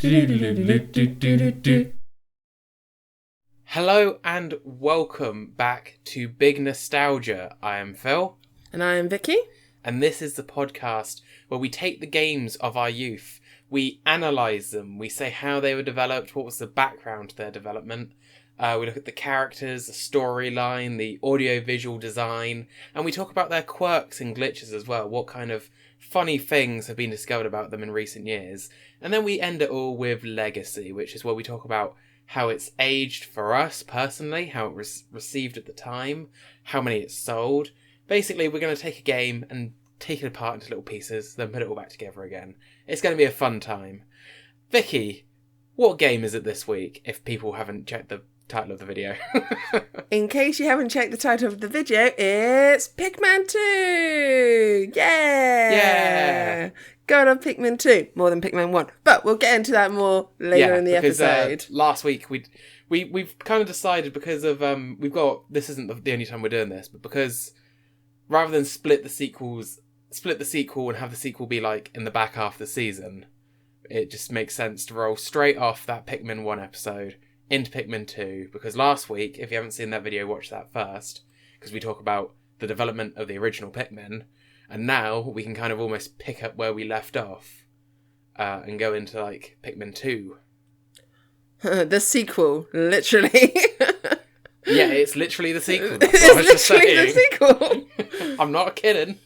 Hello and welcome back to Big Nostalgia. I am Phil. And I am Vicky. And this is the podcast where we take the games of our youth, we analyse them, we say how they were developed, what was the background to their development. We look at the characters, the storyline, the audio-visual design, and we talk about their quirks and glitches as well. What kind of funny things have been discovered about them in recent years. And then we end it all with legacy, which is where we talk about how it's aged for us personally, how it was received at the time, how many it sold. Basically, we're going to take a game and take it apart into little pieces, then put it all back together again. It's going to be a fun time. Vicky, what game is it this week, if people haven't checked the title of the video? In case you haven't checked the title of the video, it's Pikmin 2! Yeah! Going on Pikmin 2, more than Pikmin 1. But we'll get into that more later in the episode. Last week we've kind of decided because of this isn't the only time we're doing this, but because rather than split the sequel and have the sequel be like in the back half of the season, it just makes sense to roll straight off that Pikmin 1 episode into Pikmin 2, because last week, if you haven't seen that video, watch that first, because we talk about the development of the original Pikmin, and now we can kind of almost pick up where we left off and go into like Pikmin 2. The sequel, literally. Yeah, it's literally the sequel. It's literally the sequel. I'm not kidding.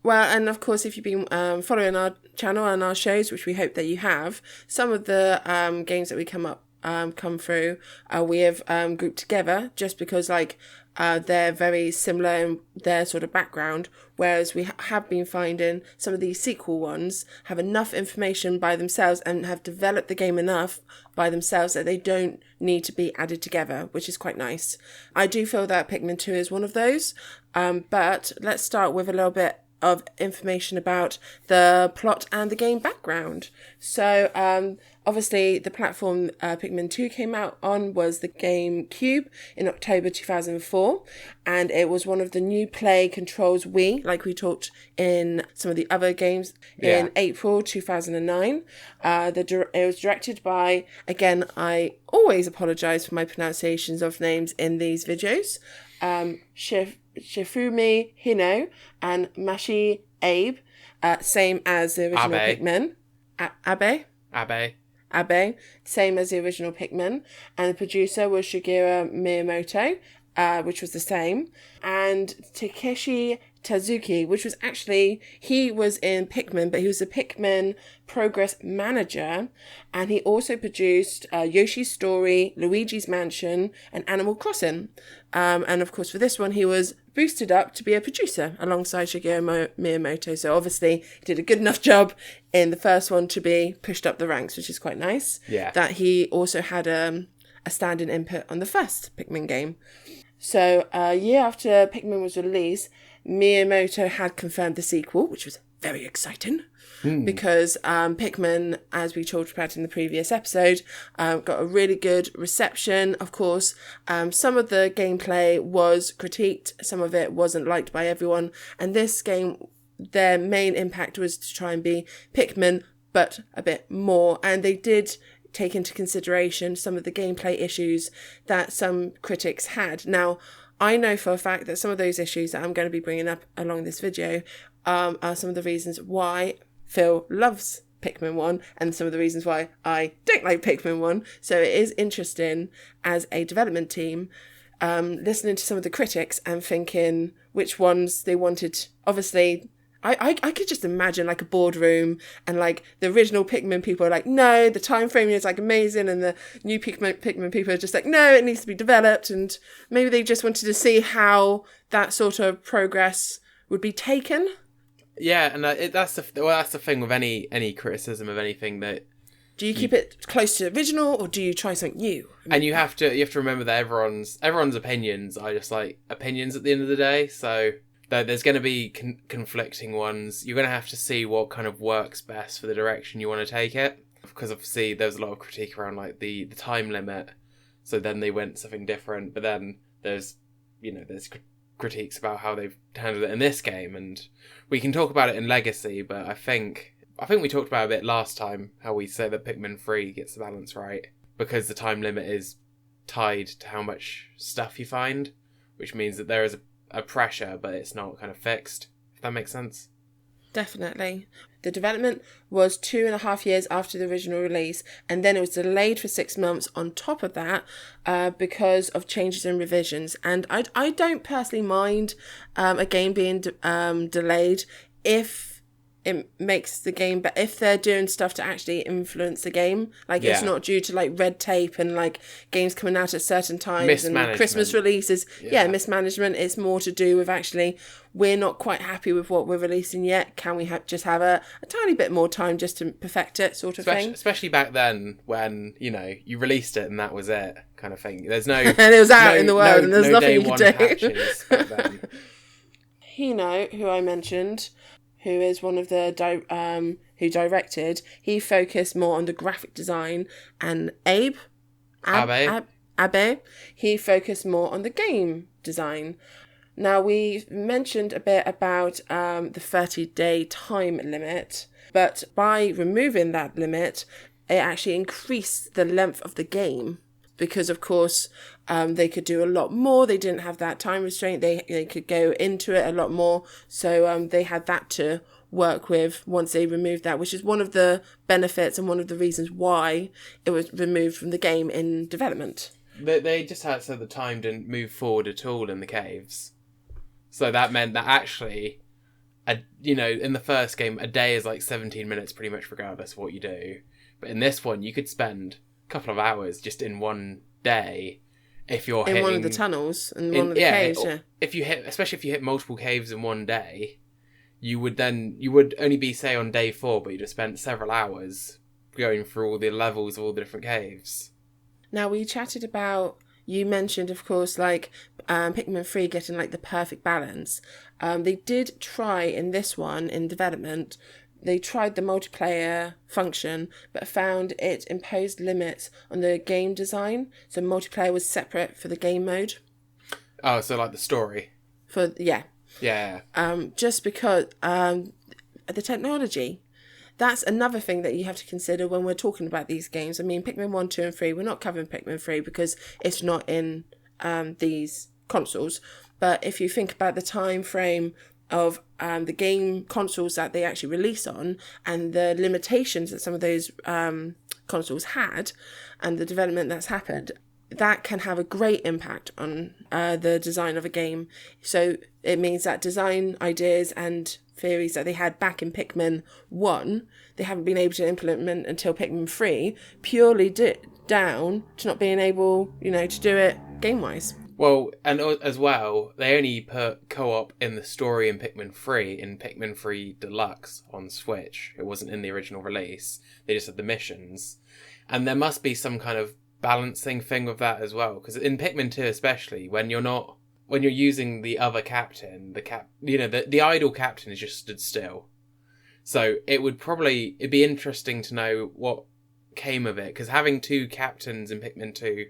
Well, and of course, if you've been following our channel and our shows, which we hope that you have, some of the games that we come through, we have grouped together just because they're very similar in their sort of background, whereas we have been finding some of these sequel ones have enough information by themselves and have developed the game enough by themselves that they don't need to be added together, which is quite nice. I do feel that Pikmin 2 is one of those, but let's start with a little bit of information about the plot and the game background. So obviously the platform Pikmin 2 came out on was the GameCube in October 2004, and it was one of the new play controls Wii, like we talked in some of the other games, in April 2009. It was directed by, again, I always apologise for my pronunciations of names in these videos, Shifumi Hino and Mashi Abe, same as the original Pikmin. Abe, same as the original Pikmin. And the producer was Shigeru Miyamoto, which was the same. And Takeshi Tazuki, which was actually, he was in Pikmin, but he was a Pikmin progress manager. And he also produced Yoshi's Story, Luigi's Mansion, and Animal Crossing. And of course, for this one, he was boosted up to be a producer alongside Shigeru Miyamoto. So obviously, he did a good enough job in the first one to be pushed up the ranks, which is quite nice. Yeah. That he also had a standing input on the first Pikmin game. So a year after Pikmin was released, Miyamoto had confirmed the sequel, which was very exciting. Because Pikmin, as we talked about in the previous episode, got a really good reception. Of course, some of the gameplay was critiqued, some of it wasn't liked by everyone, and this game, their main impact was to try and be Pikmin, but a bit more, and they did take into consideration some of the gameplay issues that some critics had. Now, I know for a fact that some of those issues that I'm going to be bringing up along this video are some of the reasons why Phil loves Pikmin 1 and some of the reasons why I don't like Pikmin 1. So it is interesting as a development team listening to some of the critics and thinking which ones they wanted. Obviously, I could just imagine like a boardroom and like the original Pikmin people are like, no, the time framing is like amazing, and the new Pikmin people are just like, no, it needs to be developed, and maybe they just wanted to see how that sort of progress would be taken. Yeah, and that's the thing with any criticism of anything, that do you keep it close to the original or do you try something new? And you have to remember that everyone's opinions are just like opinions at the end of the day. So there's going to be conflicting ones. You're going to have to see what kind of works best for the direction you want to take it. Because obviously there's a lot of critique around like the time limit. So then they went something different. But then there's critiques about how they've handled it in this game, and we can talk about it in Legacy, but I think I think we talked about it a bit last time, how we say that Pikmin 3 gets the balance right, because the time limit is tied to how much stuff you find, which means that there is a pressure, but it's not kind of fixed, if that makes sense. Definitely. The development was 2.5 years after the original release, and then it was delayed for 6 months on top of that because of changes and revisions. And I don't personally mind a game being delayed if it makes the game, but if they're doing stuff to actually influence the game, like it's not due to like red tape and like games coming out at certain times and Christmas releases, mismanagement. It's more to do with actually we're not quite happy with what we're releasing yet. Can we just have a tiny bit more time just to perfect it, sort of thing? Especially back then when you released it and that was it, kind of thing. There's no and it was out in the world and there's nothing you could do. Patches back then. Hino, who I mentioned, who is one of the who directed, he focused more on the graphic design, and Abe, he focused more on the game design. Now, we mentioned a bit about the 30-day time limit, but by removing that limit, it actually increased the length of the game. Because, of course, they could do a lot more. They didn't have that time restraint. They could go into it a lot more. So they had that to work with once they removed that, which is one of the benefits and one of the reasons why it was removed from the game in development. They just had so the time didn't move forward at all in the caves. So that meant that actually, in the first game, a day is like 17 minutes pretty much regardless of what you do. But in this one, you could spend couple of hours just in one day if you're in one of the tunnels and one of the caves. Especially if you hit multiple caves in one day, you would only be, say, on day 4, but you'd have spent several hours going through all the levels of all the different caves. Now, we chatted about, you mentioned, of course, like Pikmin 3 getting like the perfect balance. They did try in this one in development. They tried the multiplayer function, but found it imposed limits on the game design. So multiplayer was separate for the game mode. Oh, so like the story. Yeah. Just because the technology. That's another thing that you have to consider when we're talking about these games. I mean, Pikmin 1, 2 and 3, we're not covering Pikmin 3 because it's not in these consoles. But if you think about the time frame of the game consoles that they actually release on and the limitations that some of those consoles had and the development that's happened, that can have a great impact on the design of a game. So it means that design ideas and theories that they had back in Pikmin 1, they haven't been able to implement until Pikmin 3, purely down to not being able, to do it game-wise. Well, and as well, they only put co-op in the story in Pikmin 3 Deluxe on Switch. It wasn't in the original release. They just had the missions. And there must be some kind of balancing thing with that as well. Because in Pikmin 2 especially, when you're using the other captain, the idle captain is just stood still. So it'd be interesting to know what came of it. Because having 2 captains in Pikmin 2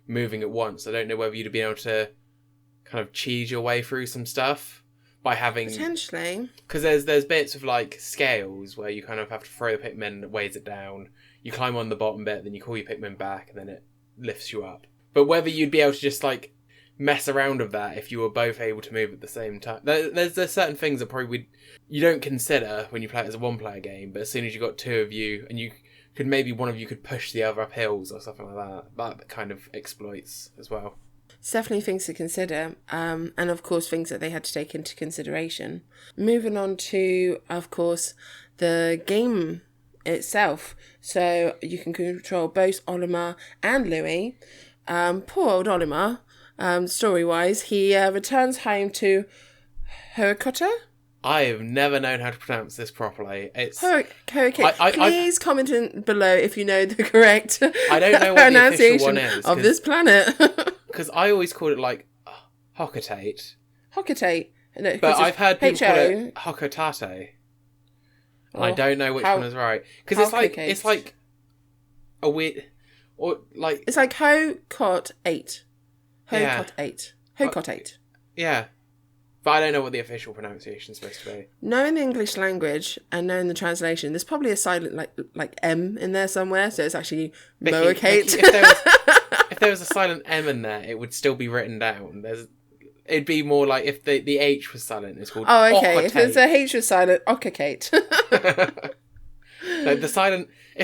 moving at once, I don't know whether you'd be able to kind of cheese your way through some stuff by having... Potentially. Because there's bits of like scales where you kind of have to throw the Pikmin that weighs it down. You climb on the bottom bit, then you call your Pikmin back, and then it lifts you up. But whether you'd be able to just like mess around with that if you were both able to move at the same time. There's certain things that probably you don't consider when you play it as a one-player game, but as soon as you got 2 of you, and maybe one of you could push the other up hills or something like that. That kind of exploits as well. It's definitely things to consider. And of course, things that they had to take into consideration. Moving on to, of course, the game itself. So you can control both Olimar and Louis. Poor old Olimar, story-wise, he returns home to Heracota. I have never known how to pronounce this properly. It's Please comment in below if you know the correct I don't know what the official one is of this planet. Because I always called it like Hocotate. Hocotate. No, but I've heard people call it Hocotate. And I don't know which one is right. Because it's like a weird... Or like... It's like Ho-Cot 8. Ho-Cot 8. Ho-Cot 8. Yeah. But I don't know what the official pronunciation is supposed to be. Knowing the English language and knowing the translation, there's probably a silent like M in there somewhere, so it's actually Moakate. If there was a silent M in there, it would still be written down. It'd be more like if the H was silent, it's called okay. If there's a H was silent, Okakate. No, if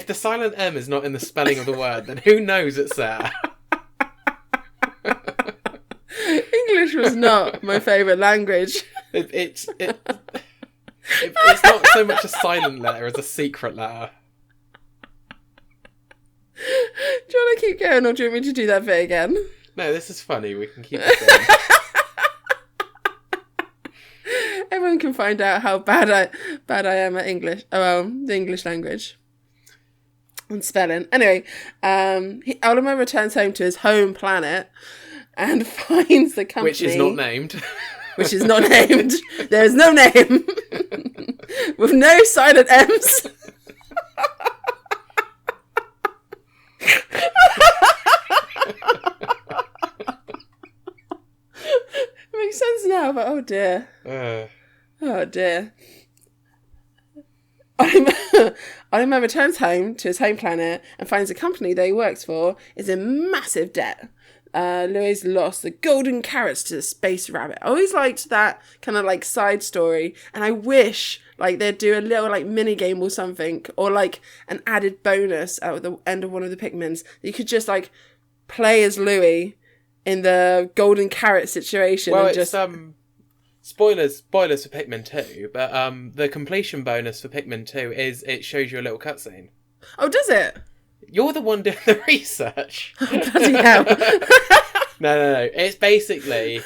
the silent M is not in the spelling of the word, then who knows it's there? English was not my favourite language. It's not so much a silent letter as a secret letter. Do you want to keep going, or do you want me to do that bit again? No, this is funny. We can keep it going. Everyone can find out how bad I am at English. The English language and spelling. Anyway, Olimar returns home to his home planet and finds the company, which is not named. Which is not named. There is no name with no silent M's. It makes sense now, but oh dear. Oh dear. Olimar returns home to his home planet and finds the company that he works for is in massive debt. Louis lost the golden carrots to the space rabbit. I always liked that kind of like side story, and I wish like they'd do a little like mini game or something, or like an added bonus at the end of one of the Pikmins. You could just like play as Louis in the golden carrot situation. Well, and it's just spoilers for Pikmin 2, but the completion bonus for Pikmin 2 is it shows you a little cutscene. Oh, does it? You're the one doing the research. Oh, bloody hell. No. It's basically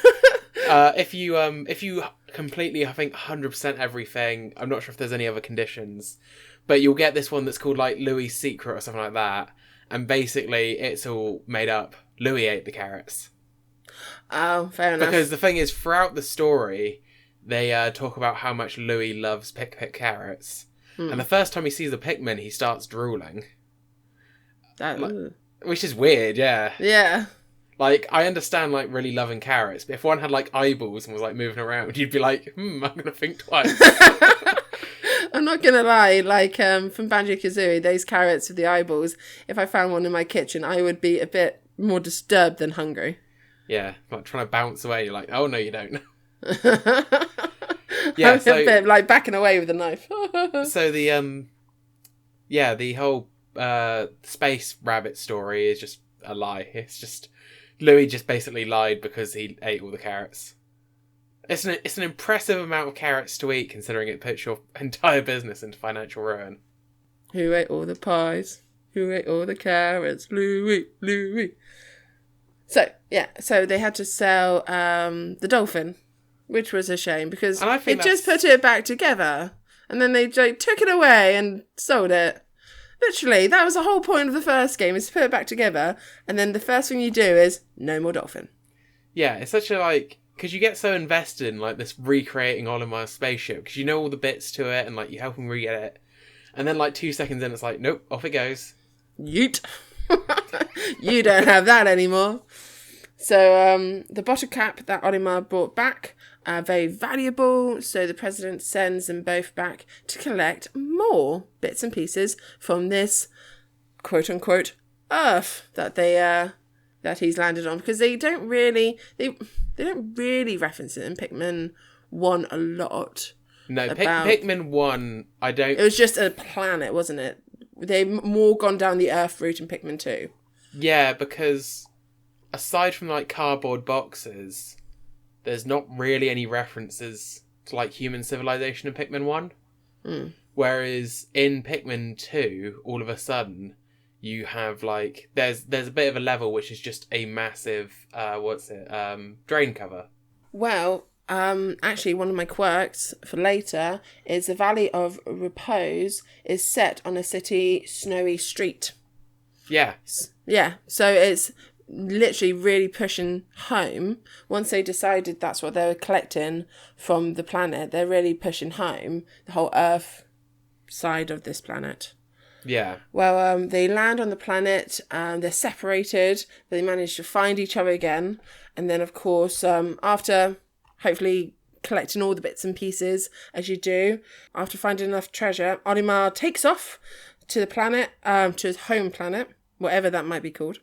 if you completely, I think 100% everything. I'm not sure if there's any other conditions, but you'll get this one that's called like Louis' Secret or something like that, and basically it's all made up. Louis ate the carrots. Oh, fair enough. Because the thing is, throughout the story, they talk about how much Louis loves pick carrots, and the first time he sees a Pikmin, he starts drooling. Which is weird, yeah. Yeah. Like, I understand, like, really loving carrots, but if one had, like, eyeballs and was, like, moving around, you'd be like, I'm gonna think twice. I'm not gonna lie, like, from Banjo-Kazooie, those carrots with the eyeballs, if I found one in my kitchen, I would be a bit more disturbed than hungry. Yeah, like, trying to bounce away, you're like, oh, no, you don't. Yeah, I'm a bit, like, backing away with a knife. So the whole space rabbit story is just a lie. It's just Louis just basically lied because he ate all the carrots. It's an impressive amount of carrots to eat, considering it puts your entire business into financial ruin. Who ate all the pies? Who ate all the carrots? Louis. So they had to sell the dolphin, which was a shame because it just put it back together, and then they took it away and sold it. Literally, that was the whole point of the first game, is to put it back together, and then the first thing you do is, no more dolphin. Yeah, it's such a, like, because you get so invested in, like, this recreating Olimar's spaceship, because you know all the bits to it, and, like, you help him re-get it, and then, like, 2 seconds in, it's like, nope, off it goes. Yeet. You don't have that anymore. So, the bottle cap that Olimar brought back are very valuable, so the president sends them both back to collect more bits and pieces from this quote-unquote Earth that that he's landed on, because they don't really reference it in Pikmin 1 a lot. No, Pikmin 1, I don't... It was just a planet, wasn't it? They've more gone down the Earth route in Pikmin 2. Yeah, because aside from, like, cardboard boxes, there's not really any references to, like, human civilization in Pikmin 1. Whereas in Pikmin 2, all of a sudden, you have, like... There's a bit of a level which is just a massive, drain cover. Well, actually, one of my quirks for later is the Valley of Repose is set on a city snowy street. Yeah. Yeah, so it's literally really pushing home. Once they decided that's what they were collecting from the planet, they're really pushing home the whole Earth side of this planet. Yeah. Well, they land on the planet, they're separated, they manage to find each other again, and then, of course, after hopefully collecting all the bits and pieces as you do. After finding enough treasure, Olimar takes off to the planet, to his home planet, whatever that might be called,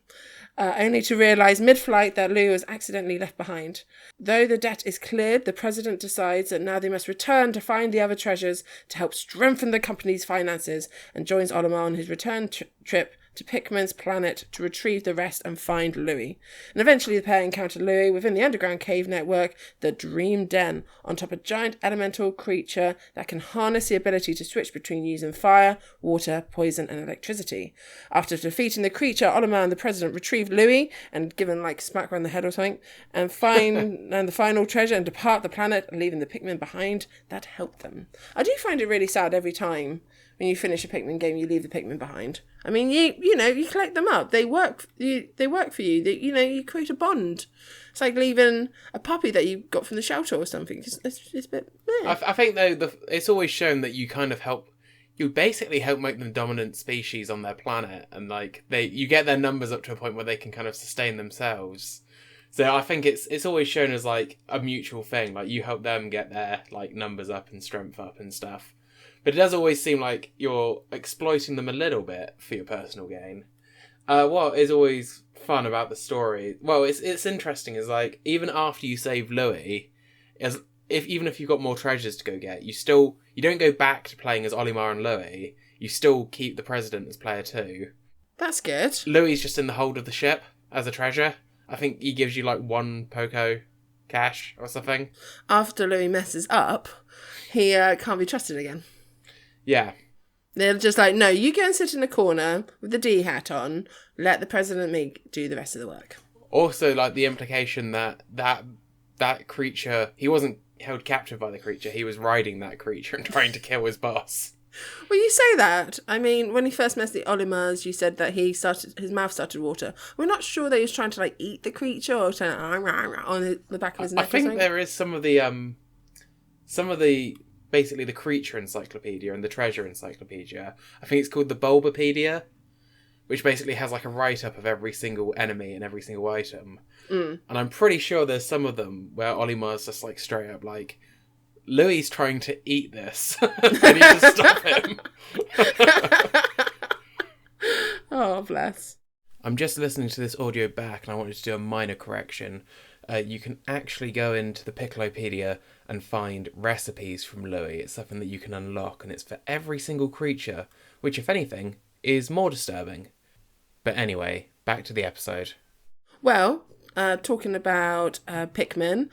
only to realise mid-flight that Lou was accidentally left behind. Though the debt is cleared, the president decides that now they must return to find the other treasures to help strengthen the company's finances, and joins Olimar on his return trip to Pikmin's planet to retrieve the rest and find Louis. And eventually the pair encounter Louis within the underground cave network, the Dream Den, on top of a giant elemental creature that can harness the ability to switch between using fire, water, poison and electricity. After defeating the creature, Olimar and the president retrieve Louis and give him like a smack around the head or something, and find and the final treasure and depart the planet, leaving the Pikmin behind that helped them. I do find it really sad every time when you finish a Pikmin game, you leave the Pikmin behind. I mean, you know, you collect them up. They work for you. You create a bond. It's like leaving a puppy that you got from the shelter or something. It's a bit... I think, though, it's always shown that you kind of help... You basically help make them dominant species on their planet. And, like, you get their numbers up to a point where they can kind of sustain themselves. So I think it's always shown as, like, a mutual thing. Like, you help them get their, like, numbers up and strength up and stuff. But it does always seem like you're exploiting them a little bit for your personal gain. What is always fun about the story, well, it's interesting, is like, even after you save Louis, even if you've got more treasures to go get, you don't go back to playing as Olimar and Louis, you still keep the president as player 2. That's good. Louis is just in the hold of the ship as a treasure. I think he gives you like 1 Poco cash or something. After Louis messes up, he can't be trusted again. Yeah. They're just like, no, you go and sit in a corner with the D hat on, let the president do the rest of the work. Also, like, the implication that creature, he wasn't held captive by the creature, he was riding that creature and trying to kill his boss. Well, you say that. I mean, when he first met the Olimars, you said that his mouth started water. We're not sure that he was trying to, like, eat the creature or to, on the back of his neck. I think there is some of the basically the creature encyclopedia and the treasure encyclopedia. I think it's called the Bulbapedia, which basically has like a write-up of every single enemy and every single item. And I'm pretty sure there's some of them where Olimar's just like straight up like, Louis trying to eat this. I need to stop him. Oh, bless. I'm just listening to this audio back and I wanted to do a minor correction. You can actually go into the Piccolopedia and find recipes from Louis. It's something that you can unlock, and it's for every single creature, which, if anything, is more disturbing. But anyway, back to the episode. Well, talking about Pikmin,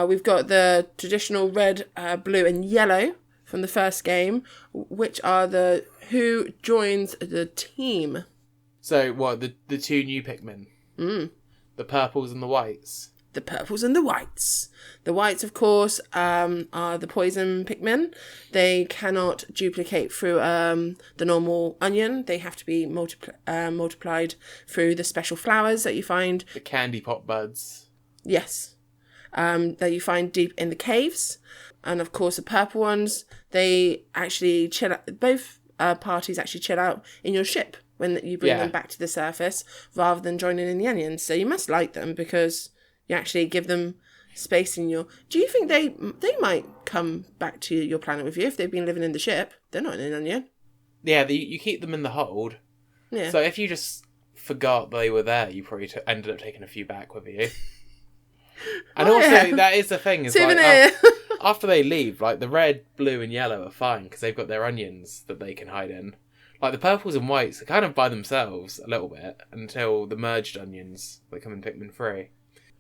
we've got the traditional red, blue and yellow from the first game, which are who joins the team. So, what, the 2 new Pikmin? The purples and the whites? The purples and the whites. The whites, of course, are the poison Pikmin. They cannot duplicate through the normal onion. They have to be multiplied through the special flowers that you find. The candy pot buds. Yes. That you find deep in the caves. And, of course, the purple ones, they actually chill out. Both parties actually chill out in your ship when you bring them back to the surface, rather than joining in the onions. So you must like them, because you actually give them space in your... Do you think they might come back to your planet with you if they've been living in the ship? They're not in an onion. Yeah, you keep them in the hold. Yeah. So if you just forgot they were there, you probably ended up taking a few back with you. And that is the thing. Is like, after they leave, like, the red, blue and yellow are fine because they've got their onions that they can hide in. Like, the purples and whites are kind of by themselves a little bit until the merged onions that come in Pikmin 3.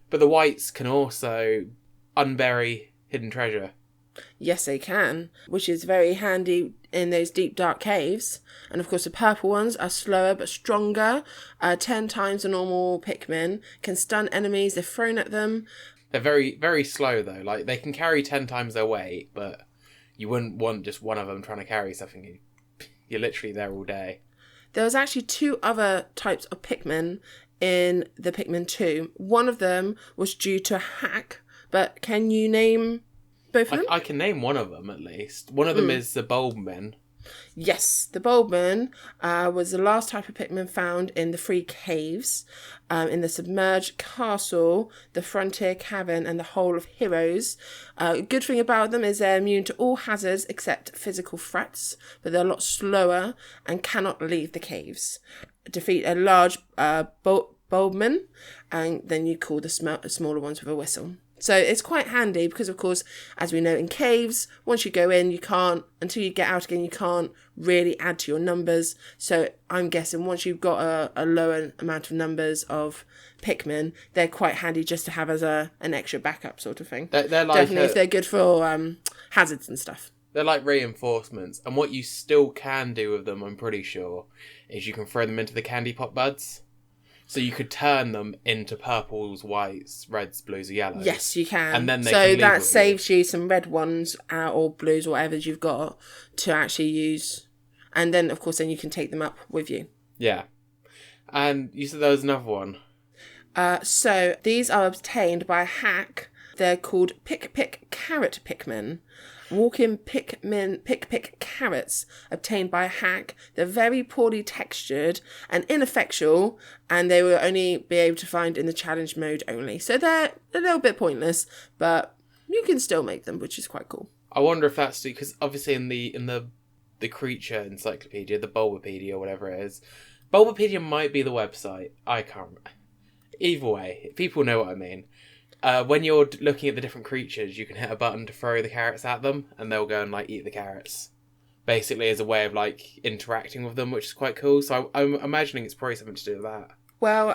But the whites can also unbury hidden treasure. Yes, they can, which is very handy in those deep, dark caves. And, of course, the purple ones are slower but stronger. 10 times the normal Pikmin. Can stun enemies if thrown at them. They're very, very slow, though. Like, they can carry 10 times their weight, but you wouldn't want just one of them trying to carry something. You're literally there all day. There was actually 2 other types of Pikmin in the Pikmin 2. One of them was due to a hack, but can you name both of them? I can name one of them, at least. One of them is the Bulbmin, Yes, the Bulbman was the last type of Pikmin found in the 3 caves, in the Submerged Castle, the Frontier Cavern, and the Hole of Heroes. Good thing about them is they're immune to all hazards except physical threats, but they're a lot slower and cannot leave the caves. Defeat a large Bulbman, and then you call the smaller ones with a whistle. So it's quite handy because, of course, as we know, in caves, once you go in, you can't, until you get out again, you can't really add to your numbers. So I'm guessing once you've got a lower amount of numbers of Pikmin, they're quite handy just to have as an extra backup sort of thing. They're like definitely if they're good for hazards and stuff. They're like reinforcements. And what you still can do with them, I'm pretty sure, is you can throw them into the candy pop buds. So you could turn them into purples, whites, reds, blues, or yellows. Yes, you can. And then so that saves you some red ones or blues or whatever you've got to actually use. And then, of course, then you can take them up with you. Yeah. And you said there was another one. So these are obtained by a hack. They're called Pick Carrot Pikmin. Walking Pikmin pick carrots obtained by a hack. They're very poorly textured and ineffectual, and they will only be able to find in the challenge mode only. So they're a little bit pointless, but you can still make them, which is quite cool. I wonder if that's because obviously in the creature encyclopedia, the Bulbapedia or whatever it is, Bulbapedia might be the website. I can't remember. Either way, people know what I mean. When you're looking at the different creatures, you can hit a button to throw the carrots at them, and they'll go and like eat the carrots. Basically, as a way of like interacting with them, which is quite cool. So I'm imagining it's probably something to do with that. Well,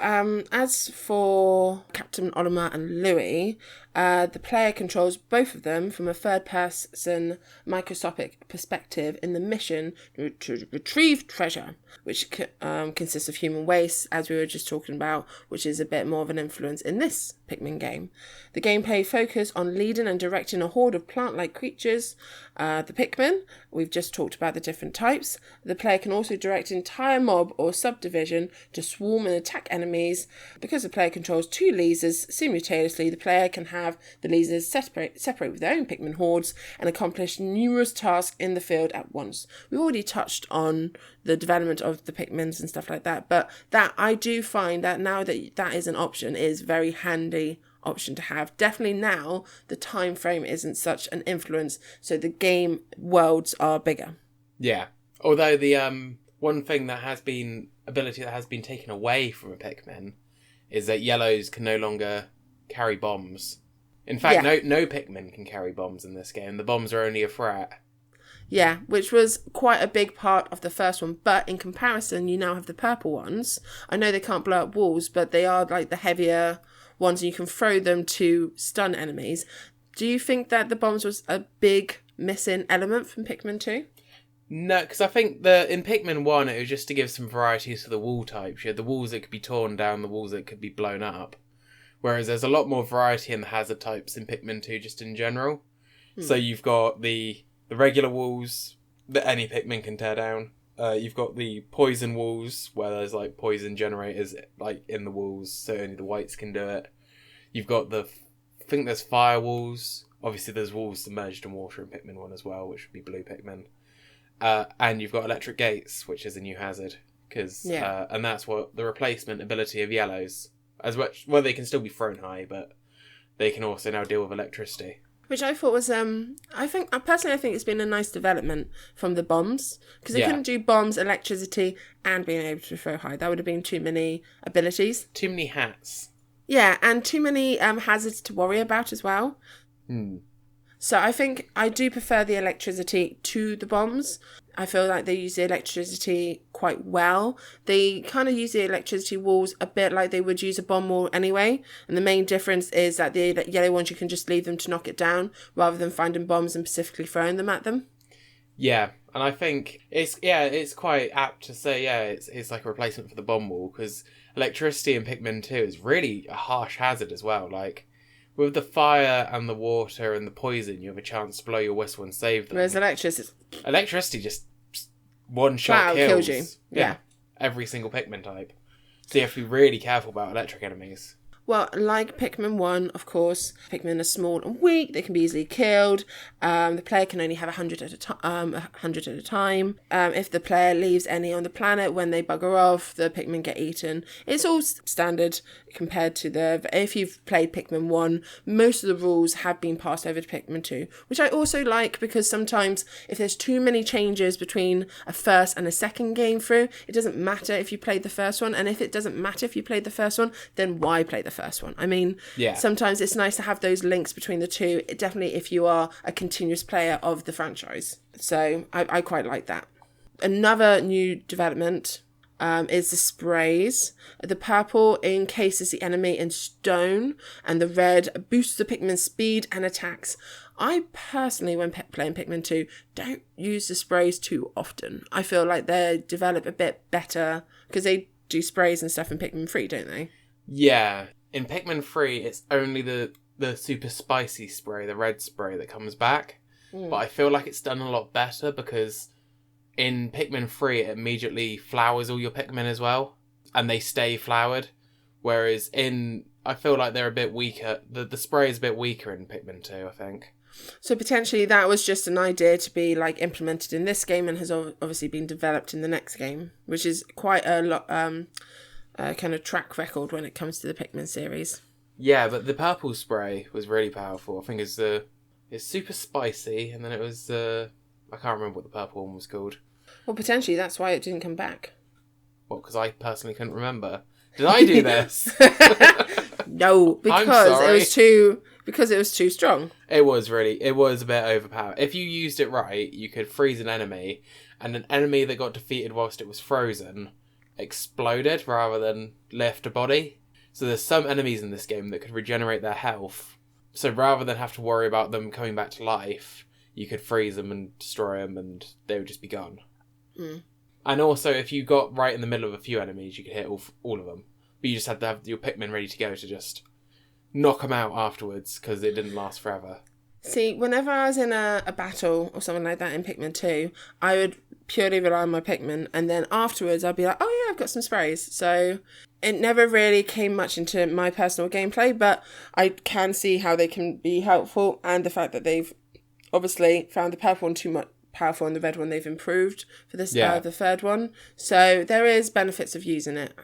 as for Captain Olimar and Louis, the player controls both of them from a third-person microscopic perspective in the mission to retrieve treasure, which consists of human waste, as we were just talking about, which is a bit more of an influence in this Pikmin game. The gameplay focus on leading and directing a horde of plant-like creatures. The Pikmin, we've just talked about the different types. The player can also direct an entire mob or subdivision to swarm and attack enemies. Because the player controls 2 lasers simultaneously, the player can have the lasers separate with their own Pikmin hordes and accomplish numerous tasks in the field at once. We've already touched on the development of the Pikmins and stuff like that, but that I do find that now that is an option, is very handy option to have. Definitely now the time frame isn't such an influence, so the game worlds are bigger. Yeah. Although the one thing ability that has been taken away from a Pikmin is that yellows can no longer carry bombs. In fact, no Pikmin can carry bombs in this game. The bombs are only a threat. Yeah, which was quite a big part of the first one. But in comparison, you now have the purple ones. I know they can't blow up walls, but they are like the heavier ones, and you can throw them to stun enemies. Do you think that the bombs was a big missing element from Pikmin 2? No, because I think in Pikmin 1, it was just to give some variety to the wall types. You had the walls that could be torn down, the walls that could be blown up. Whereas there's a lot more variety in the hazard types in Pikmin 2 just in general. So you've got the regular walls that any Pikmin can tear down. You've got the poison walls, where there's like poison generators like in the walls, so only the whites can do it. You've got I think there's fire walls. Obviously there's walls submerged in water in Pikmin 1 as well, which would be blue Pikmin. And you've got electric gates, which is a new hazard. And that's what the replacement ability of yellows. As much, well, they can still be thrown high, but they can also now deal with electricity. Which I thought was, I think it's been a nice development from the bombs. Because they couldn't do bombs, electricity, and being able to throw high. That would have been too many abilities. Too many hats. Yeah, and too many hazards to worry about as well. So I think I do prefer the electricity to the bombs. I feel like they use the electricity quite well. They kind of use the electricity walls a bit like they would use a bomb wall anyway. And the main difference is that the yellow ones, you can just leave them to knock it down rather than finding bombs and specifically throwing them at them. Yeah, and I think it's quite apt to say, it's like a replacement for the bomb wall, because electricity in Pikmin 2 is really a harsh hazard as well. Like, with the fire and the water and the poison, you have a chance to blow your whistle and save them. Whereas electricity just one shot kills you. Yeah. Every single Pikmin type. So you have to be really careful about electric enemies. Well, like Pikmin 1, of course, Pikmin are small and weak. They can be easily killed. The player can only have 100 at a time. If the player leaves any on the planet, when they bugger off, the Pikmin get eaten. It's all standard compared to if you've played Pikmin 1, most of the rules have been passed over to Pikmin 2, which I also like because sometimes if there's too many changes between a first and a second game through, it doesn't matter if you played the first one. And if it doesn't matter if you played the first one, then why play the first one? I mean, sometimes it's nice to have those links between the two, definitely if you are a continuous player of the franchise. So I quite like that. Another new development is the sprays. The purple encases the enemy in stone, and the red boosts the Pikmin's speed and attacks. I personally, when playing Pikmin 2, don't use the sprays too often. I feel like they develop a bit better because they do sprays and stuff in Pikmin 3, don't they? Yeah. In Pikmin 3, it's only the super spicy spray, the red spray, that comes back. But I feel like it's done a lot better because in Pikmin 3, it immediately flowers all your Pikmin as well. And they stay flowered. Whereas I feel like they're a bit weaker. The spray is a bit weaker in Pikmin 2, I think. So potentially that was just an idea to be like implemented in this game and has obviously been developed in the next game, which is quite a lot, kind of track record when it comes to the Pikmin series. Yeah, but the purple spray was really powerful. I think it's super spicy, and then it was I can't remember what the purple one was called. Well, potentially that's why it didn't come back. What? Because I personally couldn't remember. Did I do this? No, because it was too strong. It was a bit overpowered. If you used it right, you could freeze an enemy, and an enemy that got defeated whilst it was frozen exploded rather than lift a body. So there's some enemies in this game that could regenerate their health. So rather than have to worry about them coming back to life, you could freeze them and destroy them and they would just be gone. And also, if you got right in the middle of a few enemies, you could hit all of them. But you just had to have your Pikmin ready to go to just knock them out afterwards because it didn't last forever. See, whenever I was in a battle or something like that in Pikmin 2, I would purely rely on my Pikmin, and then afterwards I'd be like, oh yeah, I've got some sprays. So it never really came much into my personal gameplay, but I can see how they can be helpful, and the fact that they've obviously found the purple one too much powerful and the red one they've improved for this the third one. So there is benefits of using it.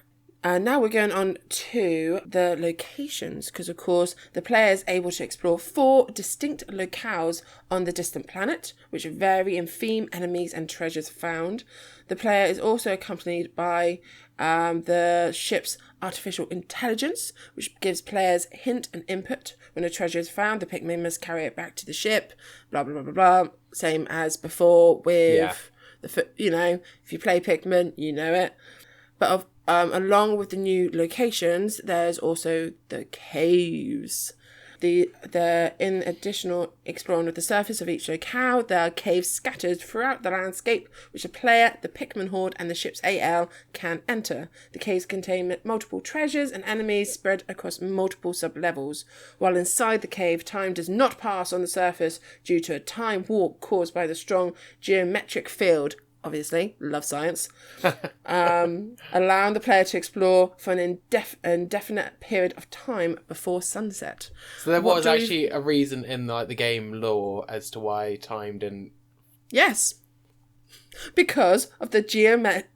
And now we're going on to the locations, because of course the player is able to explore 4 distinct locales on the distant planet, which vary in theme, enemies and treasures found. The player is also accompanied by the ship's artificial intelligence, which gives players hint and input. When a treasure is found, the Pikmin must carry it back to the ship, blah, blah, blah, blah, blah. Same as before with, if you play Pikmin, you know it. But along with the new locations, there's also the caves. In additional exploring of the surface of each locale, there are caves scattered throughout the landscape, which the player, the Pikmin horde, and the ship's AL can enter. The caves contain multiple treasures and enemies spread across multiple sub-levels. While inside the cave, time does not pass on the surface due to a time warp caused by the strong geometric field. Obviously, love science, allowing the player to explore for an indefinite period of time before sunset. So there was actually a reason in the game lore as to why time didn't... Yes. Because of the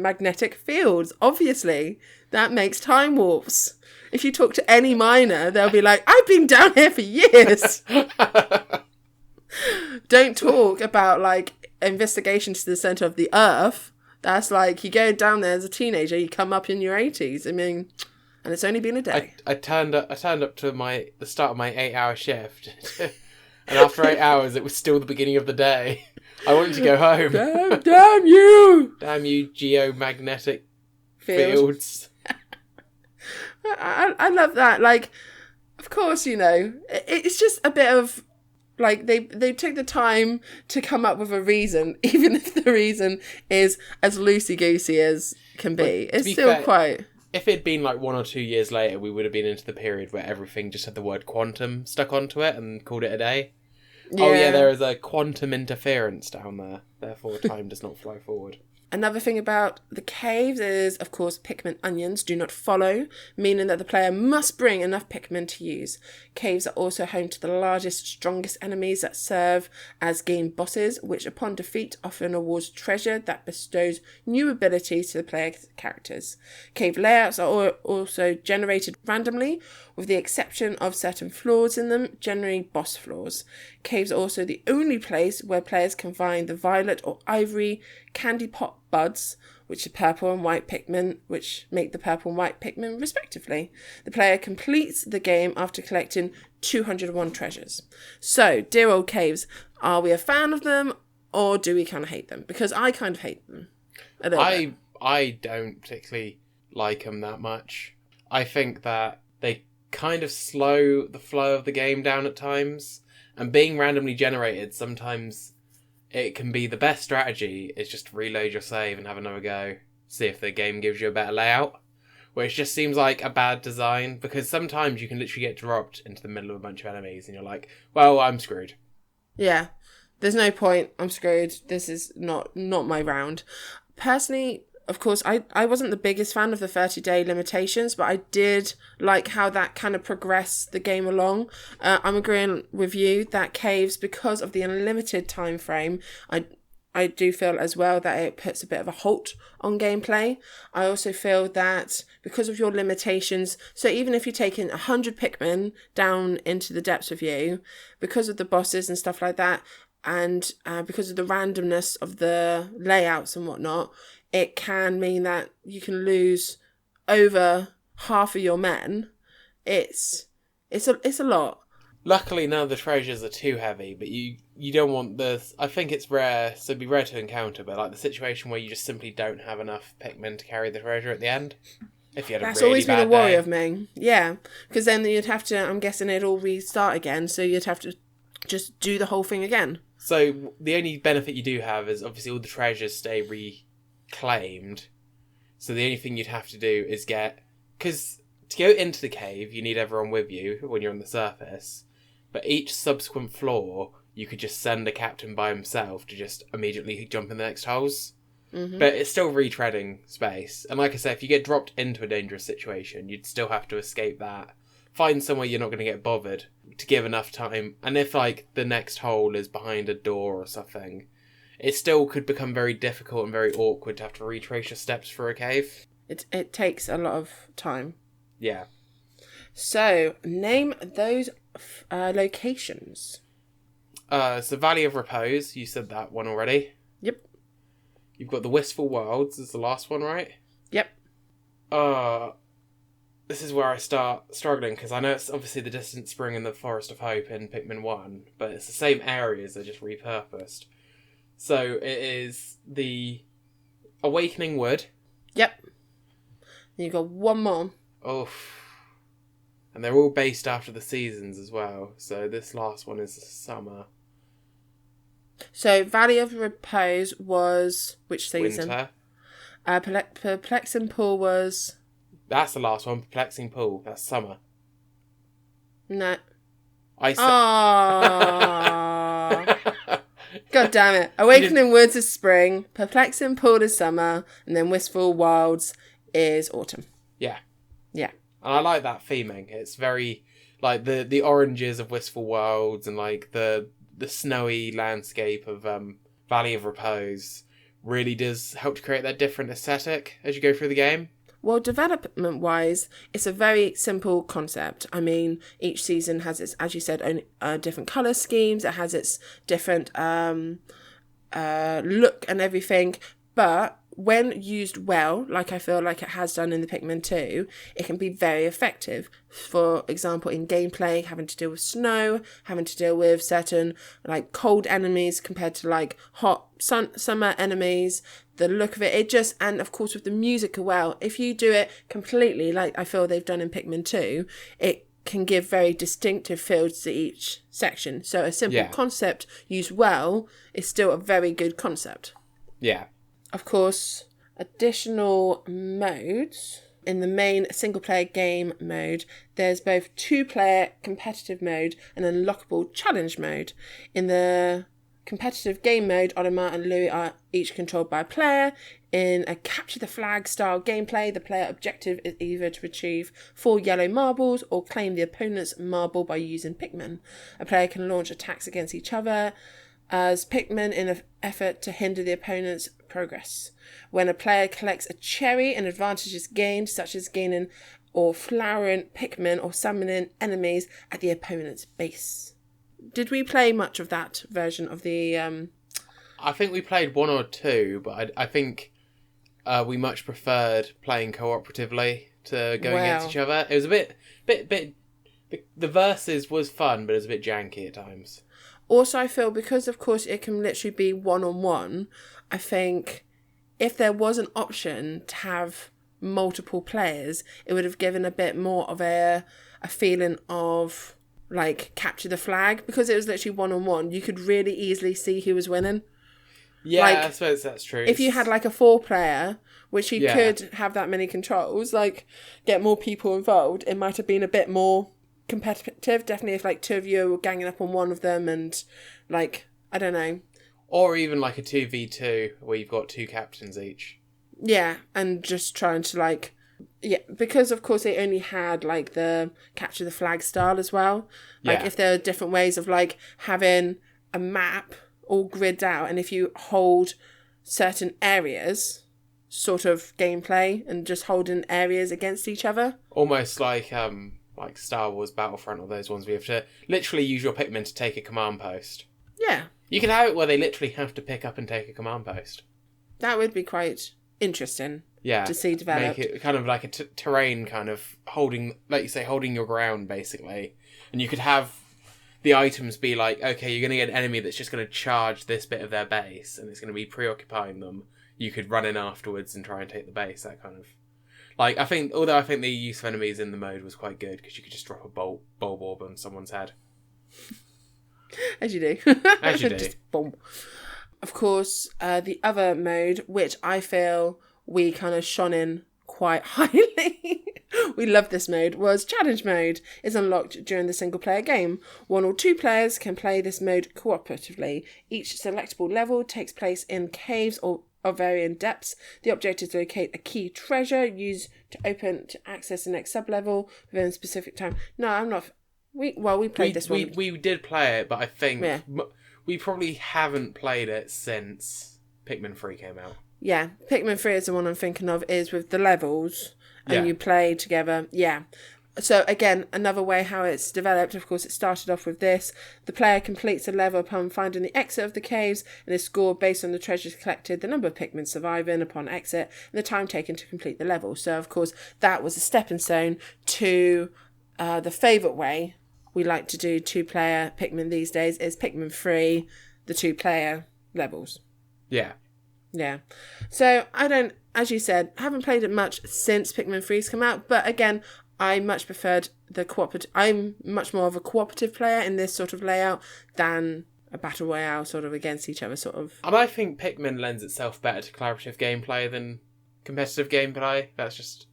magnetic fields, obviously. That makes time warps. If you talk to any miner, they'll be like, I've been down here for years. Don't talk about, investigation to the centre of the earth. That's you go down there as a teenager, you come up in your 80s. I mean, and it's only been a day. I turned up to the start of my 8-hour shift, and after 8 hours, it was still the beginning of the day. I wanted to go home. Damn you! Damn you, geomagnetic fields. I love that. Of course, it's just a bit of. They took the time to come up with a reason, even if the reason is as loosey-goosey as can be. It's still quite... If it'd been 1 or 2 years later, we would have been into the period where everything just had the word quantum stuck onto it and called it a day. Yeah. Oh yeah, there is a quantum interference down there. Therefore, time does not flow forward. Another thing about the caves is, of course, Pikmin onions do not follow, meaning that the player must bring enough Pikmin to use. Caves are also home to the largest, strongest enemies that serve as game bosses, which upon defeat often awards treasure that bestows new abilities to the player's characters. Cave layouts are also generated randomly, with the exception of certain floors in them, generally boss floors. Caves are also the only place where players can find the violet or ivory candy pot buds, which are purple and white Pikmin, which make the purple and white Pikmin respectively. The player completes the game after collecting 201 treasures. So, dear old caves, are we a fan of them or do we kind of hate them? Because I kind of hate them a little bit. I don't particularly like them that much. I think that they kind of slow the flow of the game down at times, and being randomly generated, sometimes it can be the best strategy is just reload your save and have another go, see if the game gives you a better layout, which just seems like a bad design, because sometimes you can literally get dropped into the middle of a bunch of enemies and you're like, well, I'm screwed. Yeah, there's no point, I'm screwed, this is not my round. Personally, of course, I wasn't the biggest fan of the 30-day limitations, but I did like how that kind of progressed the game along. I'm agreeing with you that caves, because of the unlimited time frame, I do feel as well that it puts a bit of a halt on gameplay. I also feel that because of your limitations, so even if you're taking 100 Pikmin down into the depths with you, because of the bosses and stuff like that, and because of the randomness of the layouts and whatnot, it can mean that you can lose over half of your men. It's a lot. Luckily, none of the treasures are too heavy, but you don't want I think it's rare, so it'd be rare to encounter, but like the situation where you just simply don't have enough Pikmin to carry the treasure at the end. If you had That's a really always been bad a worry day. of me. Yeah, because then you'd have to, I'm guessing it'd all restart again, so you'd have to just do the whole thing again. So the only benefit you do have is obviously all the treasures stay reclaimed. So the only thing you'd have to do is because to go into the cave, you need everyone with you when you're on the surface. But each subsequent floor, you could just send a captain by himself to just immediately jump in the next holes. Mm-hmm. But it's still retreading space. And like I said, if you get dropped into a dangerous situation, you'd still have to escape that. Find somewhere you're not going to get bothered to give enough time. And if like the next hole is behind a door or something, it still could become very difficult and very awkward to have to retrace your steps through a cave. It takes a lot of time. Yeah. So, name those locations. So Valley of Repose, you said that one already. Yep. You've got the Wistful Wilds is the last one, right? Yep. This is where I start struggling, because I know it's obviously the Distant Spring and the Forest of Hope in Pikmin 1, but it's the same areas, they're just repurposed. So it is the Awakening Wood. Yep. And you've got one more. Oh. And they're all based after the seasons as well. So this last one is summer. So Valley of Repose was which season? Winter. Perplexing Pool was... That's the last one. Perplexing Pool. That's summer. No. I said... God damn it. Awakening Woods is spring, Perplexing Pool is summer, and then Wistful Wilds is autumn. Yeah. Yeah. And I like that theming. It's very... Like, the oranges of Wistful Wilds and, like, the snowy landscape of Valley of Repose really does help to create that different aesthetic as you go through the game. Well, development-wise, it's a very simple concept. I mean, each season has its, as you said, different colour schemes. It has its different look and everything. But when used well, like I feel like it has done in the Pikmin 2, it can be very effective. For example, in gameplay, having to deal with snow, having to deal with certain like cold enemies compared to like hot summer enemies. The look of it just, and of course with the music as well, if you do it completely like I feel they've done in Pikmin 2, it can give very distinctive feels to each section. So a simple concept used well is still a very good concept. Yeah. Of course, additional modes. In the main single-player game mode, there's both two-player competitive mode and unlockable challenge mode. In the competitive game mode, Olimar and Louis are each controlled by a player. In a capture the flag style gameplay, the player objective is either to retrieve 4 yellow marbles or claim the opponent's marble by using Pikmin. A player can launch attacks against each other as Pikmin in an effort to hinder the opponent's progress. When a player collects a cherry, an advantage is gained, such as gaining or flowering Pikmin or summoning enemies at the opponent's base. Did we play much of that version of the... I think we played 1 or 2, but I think we much preferred playing cooperatively to going against each other. It was a bit. The versus was fun, but it was a bit janky at times. Also, I feel because, of course, it can literally be one-on-one, I think if there was an option to have multiple players, it would have given a bit more of a feeling of, like, capture the flag. Because it was literally one-on-one, you could really easily see who was winning. Yeah, like, I suppose that's true. If you had, like, a 4-player, which you could have that many controls, like, get more people involved, it might have been a bit more competitive. Definitely if, like, 2 of you were ganging up on one of them and, like, I don't know. Or even, like, a 2v2 where you've got 2 captains each. Yeah, and just trying to, like... Yeah, because, of course, they only had, like, the capture the flag style as well. Like, if there are different ways of, like, having a map all gridded out, and if you hold certain areas, sort of gameplay, and just holding areas against each other. Almost like Star Wars Battlefront or those ones where you have to literally use your Pikmin to take a command post. Yeah. You can have it where they literally have to pick up and take a command post. That would be quite interesting to see developed. Make it kind of like a terrain kind of holding, like you say, holding your ground, basically. And you could have the items be like, okay, you're going to get an enemy that's just going to charge this bit of their base, and it's going to be preoccupying them. You could run in afterwards and try and take the base, that kind of... Like, I think the use of enemies in the mode was quite good, because you could just drop a bulb orb on someone's head. As you do. As you do. Just boom. Of course, the other mode, which I feel we kind of shone in quite highly, we love this mode, was challenge mode. It's unlocked during the single player game. 1 or 2 players can play this mode cooperatively. Each selectable level takes place in caves or of varying depths. The objective is to locate a key treasure used to open to access the next sub-level within a specific time. No, I'm not... We played this one. We did play it, but I think we probably haven't played it since Pikmin 3 came out. Yeah, Pikmin 3 is the one I'm thinking of, is with the levels, and you play together. Yeah. So, again, another way how it's developed, of course, it started off with this. The player completes a level upon finding the exit of the caves, and is scored based on the treasures collected, the number of Pikmin surviving upon exit, and the time taken to complete the level. So, of course, that was a stepping stone to the favourite way we like to do 2-player Pikmin these days, is Pikmin 3, the 2-player levels. Yeah. Yeah. So, as you said, haven't played it much since Pikmin 3's come out, but again, I much preferred the cooperative. I'm much more of a cooperative player in this sort of layout than a battle royale sort of against each other sort of. And I think Pikmin lends itself better to collaborative gameplay than competitive gameplay. That's just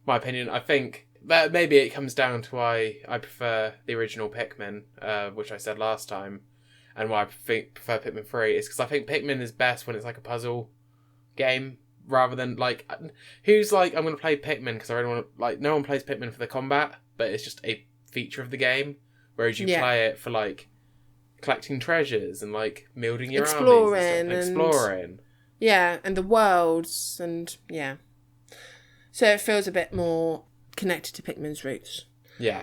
my opinion. I think that maybe it comes down to why I prefer the original Pikmin, which I said last time, and why I prefer Pikmin 3 is because I think Pikmin is best when it's like a puzzle game. Rather than, like, who's like, I'm going to play Pikmin because I really want to, like, no one plays Pikmin for the combat, but it's just a feature of the game. Whereas you play it for, like, collecting treasures and, like, building your armies and exploring. Yeah, and the worlds, and, yeah. So it feels a bit more connected to Pikmin's roots. Yeah.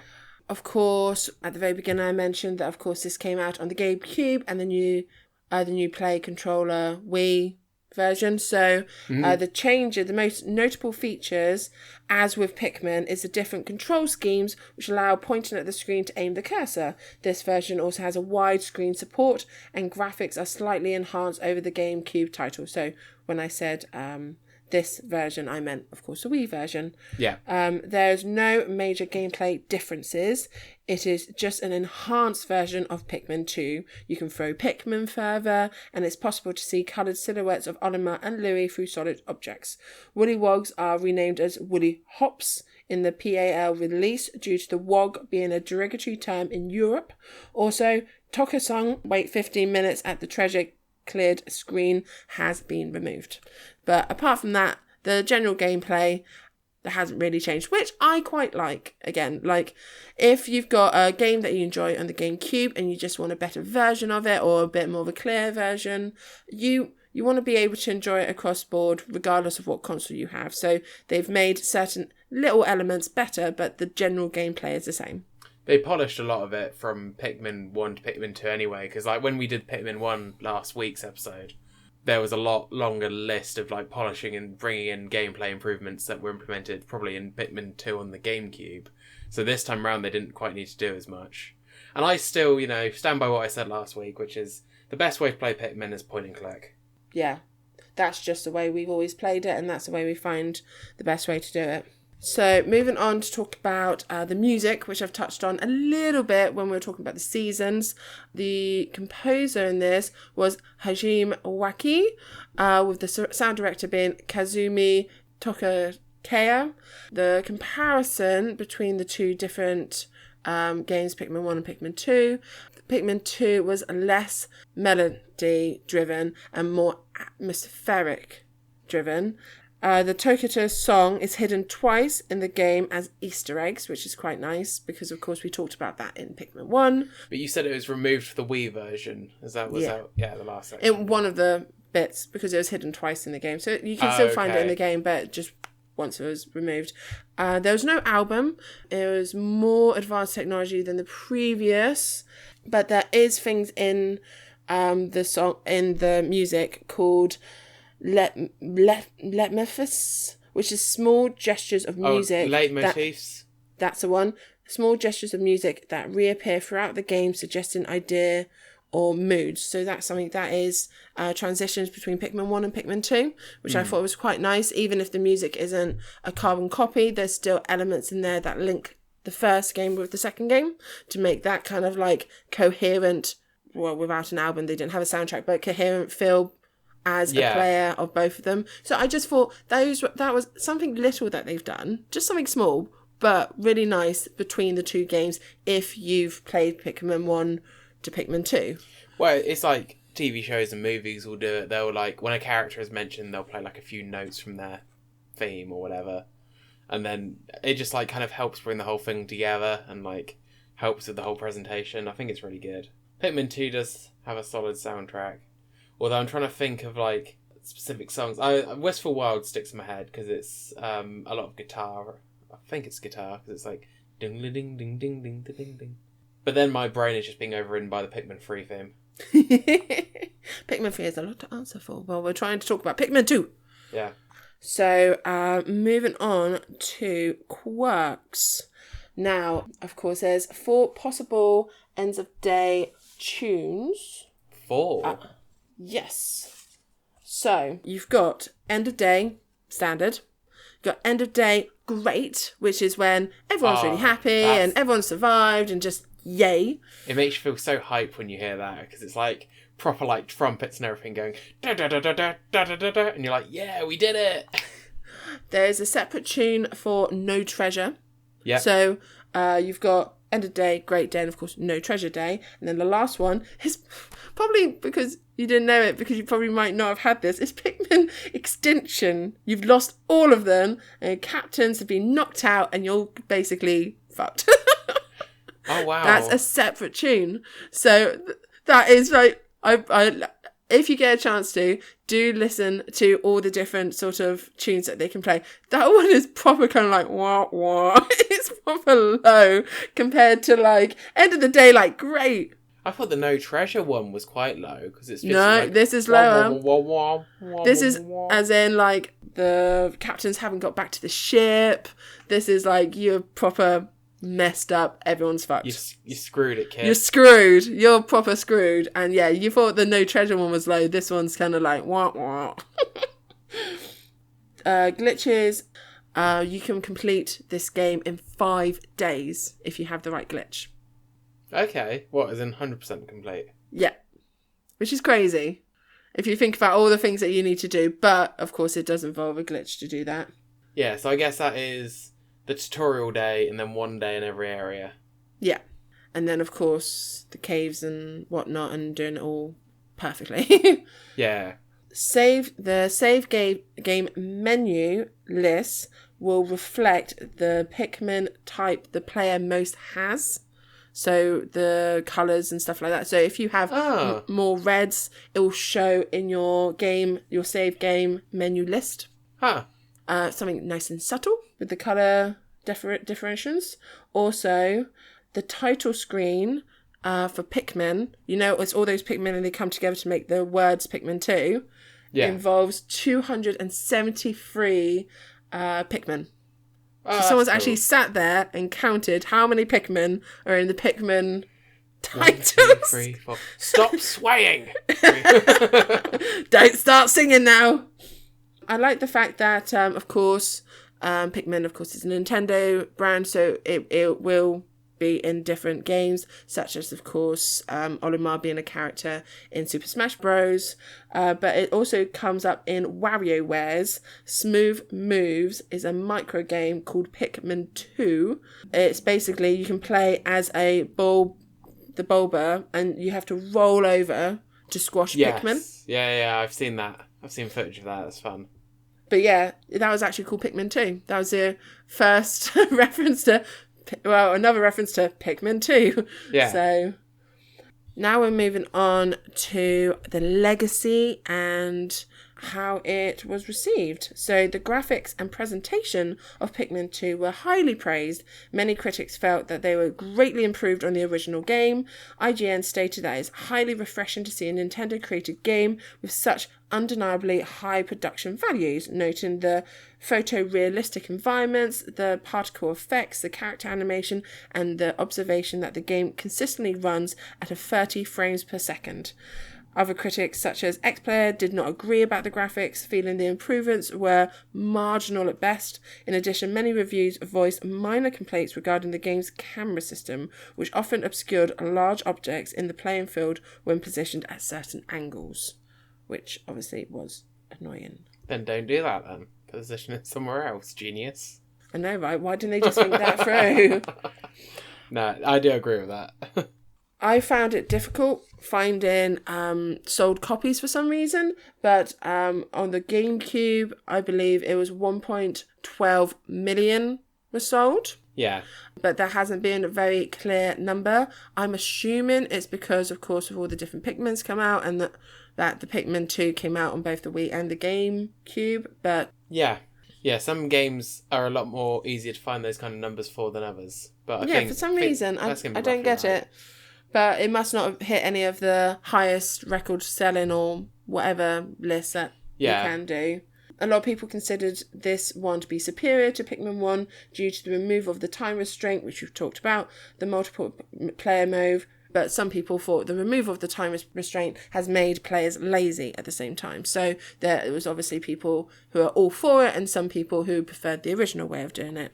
Of course, at the very beginning I mentioned that, of course, this came out on the GameCube and the new Play controller Wii version. So the most notable features, as with Pikmin, is the different control schemes which allow pointing at the screen to aim the cursor. This version also has a wide screen support, and graphics are slightly enhanced over the GameCube title. So when I said this version, I meant, of course, the Wii version. Yeah. There's no major gameplay differences. It is just an enhanced version of Pikmin 2. You can throw Pikmin further, and it's possible to see coloured silhouettes of Olimar and Louis through solid objects. Woolly Wogs are renamed as Woolly Hops in the PAL release due to the WOG being a derogatory term in Europe. Also, Tokyo-sung, wait 15 minutes at the treasure cleared screen has been removed. But apart from that, the general gameplay hasn't really changed, which I quite like. Again, like if you've got a game that you enjoy on the GameCube and you just want a better version of it or a bit more of a clear version, you want to be able to enjoy it across board regardless of what console you have. So they've made certain little elements better, but the general gameplay is the same. They polished a lot of it from Pikmin 1 to Pikmin 2 anyway, because like when we did Pikmin 1 last week's episode, there was a lot longer list of like polishing and bringing in gameplay improvements that were implemented probably in Pikmin 2 on the GameCube. So this time around they didn't quite need to do as much. And I still, stand by what I said last week, which is the best way to play Pikmin is point and click. Yeah, that's just the way we've always played it, and that's the way we find the best way to do it. So moving on to talk about the music, which I've touched on a little bit when we were talking about the seasons. The composer in this was Hajime Waki, with the sound director being Kazumi Tokakaya. The comparison between the two different games, Pikmin 1 and Pikmin 2. Pikmin 2 was less melody driven and more atmospheric driven. The Tokyo song is hidden twice in the game as Easter eggs, which is quite nice because, of course, we talked about that in Pikmin 1. But you said it was removed for the Wii version. The last section. In one of the bits, because it was hidden twice in the game. So you can still find it in the game, but just once it was removed. There was no album. It was more advanced technology than the previous, but there is things in the song, in the music called Leitmotifs, which is small gestures of music. Leitmotifs. That's the one. Small gestures of music that reappear throughout the game, suggesting idea or moods. So that's something that is transitions between Pikmin 1 and Pikmin 2, which I thought was quite nice. Even if the music isn't a carbon copy, there's still elements in there that link the first game with the second game to make that kind of like coherent, well, without an album, they didn't have a soundtrack, but coherent feel as a player of both of them. So I just thought that was something little that they've done, just something small, but really nice between the two games if you've played Pikmin 1 to Pikmin 2. Well, it's like TV shows and movies will do it. They'll like, when a character is mentioned, they'll play like a few notes from their theme or whatever. And then it just like kind of helps bring the whole thing together and like helps with the whole presentation. I think it's really good. Pikmin 2 does have a solid soundtrack. Although I'm trying to think of like specific songs. Wistful Wild sticks in my head because it's a lot of guitar. I think it's guitar because it's like ding ding ding ding ding ding ding ding. But then my brain is just being overridden by the Pikmin 3 theme. Pikmin 3 is a lot to answer for. Well, we're trying to talk about Pikmin 2. Yeah. So moving on to quirks. Now, of course, there's 4 possible ends of day tunes. 4? Yes. So you've got end of day standard. You've got end of day great, which is when everyone's really happy and everyone survived and just yay. It makes you feel so hype when you hear that because it's like proper like trumpets and everything going da da da da da da da da da, and you're like, yeah, we did it. There's a separate tune for No Treasure. Yeah. So you've got end of day, great day, and of course No Treasure Day. And then the last one is probably because you didn't know it, because you probably might not have had this. It's Pikmin Extinction. You've lost all of them, and captains have been knocked out, and you're basically fucked. Oh wow. That's a separate tune. So that is like, I if you get a chance to, do listen to all the different sort of tunes that they can play. That one is proper kind of like, wah, wah. It's proper low compared to like, end of the day, like, great. I thought the No Treasure one was quite low because it's just no, like, this is lower. Wah, wah, wah, this is wah. as in like the captains haven't got back to the ship. This is like you're proper messed up. Everyone's fucked. You screwed it, kid. You're screwed. You're proper screwed. And yeah, you thought the No Treasure one was low. This one's kind of like wah wah. Glitches. You can complete this game in 5 days if you have the right glitch. Okay, what, as in 100% complete? Yeah, which is crazy if you think about all the things that you need to do. But of course, it does involve a glitch to do that. Yeah, so I guess that is the tutorial day and then one day in every area. Yeah. And then, of course, the caves and whatnot and doing it all perfectly. Yeah. The save game menu list will reflect the Pikmin type the player most has. So the colours and stuff like that. So if you have more reds, it will show in your save game menu list. Huh. Something nice and subtle with the colour differentiations. Also, the title screen for Pikmin, it's all those Pikmin and they come together to make the words Pikmin 2. Yeah. Involves 273 Pikmin. So someone's actually sat there and counted how many Pikmin are in the Pikmin titles. 1, 2, 3, 4. Stop swaying! Don't start singing now. I like the fact that, of course, Pikmin, of course, is a Nintendo brand, so it will be in different games, such as, of course, Olimar being a character in Super Smash Bros. But it also comes up in WarioWare's Smooth Moves is a micro game called Pikmin 2. It's basically, you can play as the Bulba, and you have to roll over to squash Pikmin. Yeah, I've seen that. I've seen footage of that. That's fun. But yeah, that was actually called Pikmin 2. That was the first reference to another reference to Pikmin 2. Yeah. So now we're moving on to the legacy and how it was received. So the graphics and presentation of Pikmin 2 were highly praised. Many critics felt that they were greatly improved on the original game. IGN stated that it's highly refreshing to see a Nintendo-created game with such undeniably high production values, noting the photorealistic environments, the particle effects, the character animation, and the observation that the game consistently runs at a 30 frames per second. Other critics, such as XPlayer, did not agree about the graphics, feeling the improvements were marginal at best. In addition, many reviews voiced minor complaints regarding the game's camera system, which often obscured large objects in the playing field when positioned at certain angles, which obviously was annoying. Then don't do that then. Position it somewhere else, genius. I know, right? Why didn't they just think that through? No, I do agree with that. I found it difficult finding sold copies for some reason, but on the GameCube, I believe it was 1.12 million was sold. Yeah. But there hasn't been a very clear number. I'm assuming it's because, of course, of all the different Pikmins come out and that the Pikmin 2 came out on both the Wii and the GameCube, but... Yeah, some games are a lot more easier to find those kind of numbers for than others. But I think for some reason, I don't get it. But it must not have hit any of the highest record selling or whatever lists that you can do. A lot of people considered this one to be superior to Pikmin 1 due to the removal of the time restraint, which we've talked about, the multiple player mode. But some people thought the removal of the time restraint has made players lazy at the same time. So there was obviously people who are all for it and some people who preferred the original way of doing it.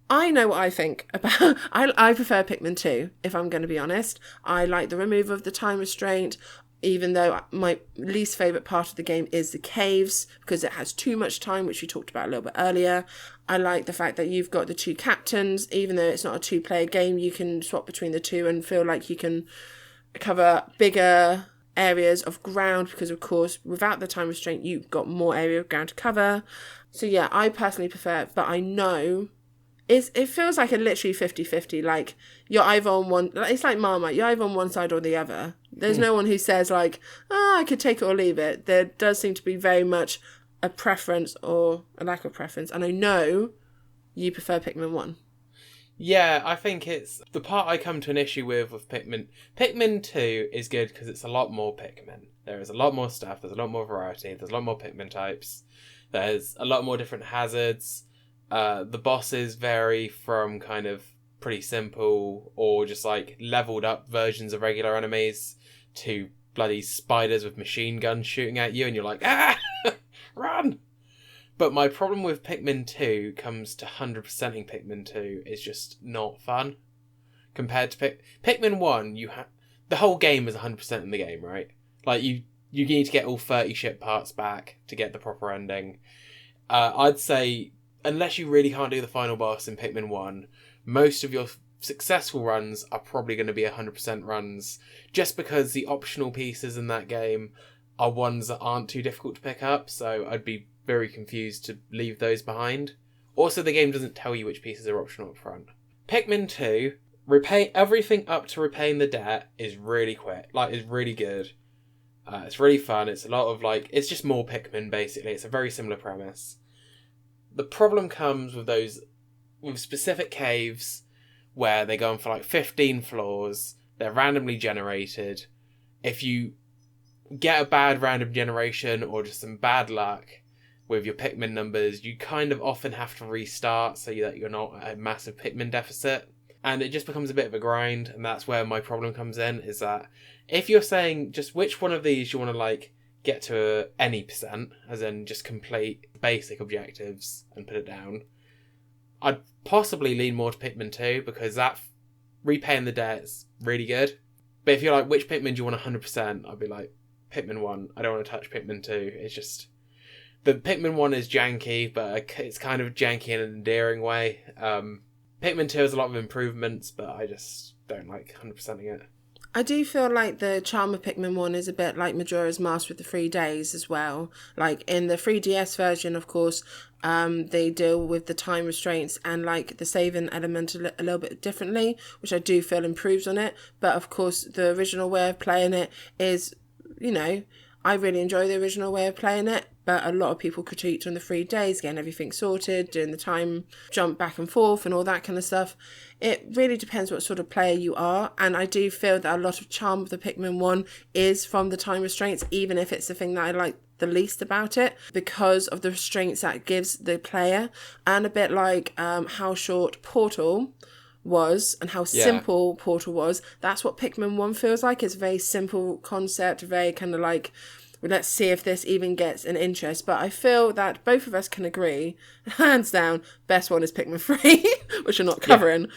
I know what I think about... I prefer Pikmin 2, if I'm going to be honest. I like the removal of the time restraint, even though my least favourite part of the game is the caves, because it has too much time, which we talked about a little bit earlier. I like the fact that you've got the two captains. Even though it's not a two-player game, you can swap between the two and feel like you can cover bigger areas of ground, because, of course, without the time restraint, you've got more area of ground to cover. So, yeah, I personally prefer it, but I know... It feels like a literally 50-50, like you're either on one, it's like Marmite, you're either on one side or the other. There's no one who says like, I could take it or leave it. There does seem to be very much a preference or a lack of preference. And I know you prefer Pikmin 1. Yeah, I think it's the part I come to an issue with Pikmin. Pikmin 2 is good because it's a lot more Pikmin. There is a lot more stuff, there's a lot more variety, there's a lot more Pikmin types, there's a lot more different hazards. The bosses vary from kind of pretty simple or just like leveled up versions of regular enemies to bloody spiders with machine guns shooting at you and you're like, run! But my problem with Pikmin 2 comes to 100%ing Pikmin 2 is just not fun. Compared to Pikmin 1, the whole game is 100% in the game, right? Like you need to get all 30 ship parts back to get the proper ending. I'd say, unless you really can't do the final boss in Pikmin 1, most of your successful runs are probably going to be 100% runs, just because the optional pieces in that game are ones that aren't too difficult to pick up, so I'd be very confused to leave those behind. Also, the game doesn't tell you which pieces are optional up front. Pikmin 2, repay everything up to repaying the debt is really quick. Like, it's really good. It's really fun. It's a lot of, like, it's just more Pikmin, basically. It's a very similar premise. The problem comes with with specific caves where they go on for, like, 15 floors. They're randomly generated. If you get a bad random generation or just some bad luck with your Pikmin numbers, you kind of often have to restart so that you're not at a massive Pikmin deficit. And it just becomes a bit of a grind, and that's where my problem comes in, is that if you're saying just which one of these you want to, like, get to any percent, as in just complete basic objectives and put it down, I'd possibly lean more to Pikmin 2, because that repaying the debt is really good. But if you're like, which Pikmin do you want 100%, I'd be like, Pikmin 1. I don't want to touch Pikmin 2. It's just... The Pikmin 1 is janky, but it's kind of janky in an endearing way. Pikmin 2 has a lot of improvements, but I just don't like 100%ing it. I do feel like the charm of Pikmin 1 is a bit like Majora's Mask with the 3 days as well. Like, in the 3DS version, of course, they deal with the time restraints and, like, the saving element a little bit differently, which I do feel improves on it. But, of course, the original way of playing it is, you know, I really enjoy the original way of playing it, but a lot of people critiqued on the 3 days, getting everything sorted, doing the time jump back and forth and all that kind of stuff. It really depends what sort of player you are, and I do feel that a lot of charm of the Pikmin 1 is from the time restraints, even if it's the thing that I like the least about it, because of the restraints that it gives the player, and a bit like how short Portal was and how simple Portal was. That's what Pikmin 1 feels like. It's a very simple concept, very kind of like, let's see if this even gets an interest. But I feel that both of us can agree, hands down, best one is Pikmin 3, which we're not covering,